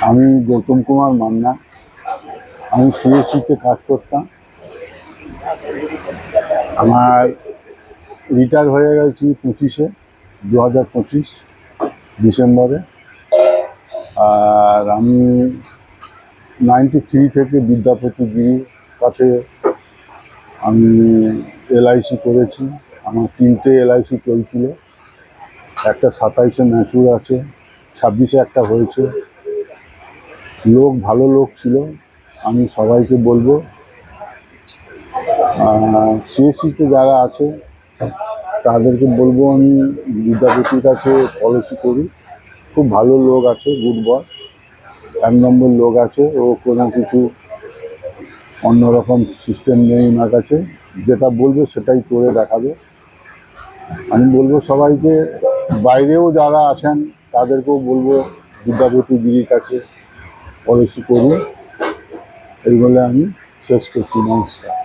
আমি গৌতম কুমার মান্না। আমি সিএসসিতে কাজ করতাম। আমার রিটায়ার হয়ে গেছি 2025 ডিসেম্বরে। আর আমি 93 থেকে বিদ্যাপতি গিরির কাছে আমি এলআইসি করেছি। আমার 3টে এলআইসি চলছিল। একটা 27-এ ম্যাচুর আছে, 26-এ একটা হয়েছে। লোক ভালো লোক ছিল। আমি সবাইকে বলবো সিএসসিতে যারা আছে তাদেরকে বলবো আমি বিদ্যাপতির কাছে পলিসি করি। খুব ভালো লোক আছে, গুড বয়, 1 নম্বর লোক আছে। ও কোনো কিছু অন্যরকম সিস্টেম নেই ওনার কাছে, যেটা বলবে সেটাই করে দেখাবে। আমি বলবো সবাইকে, বাইরেও যারা আছেন তাদেরকেও বলবো বিদ্যাপতি গিরির কাছে পলিসি করুন। এই বলে আমি শেষ করছি। নমস্কার।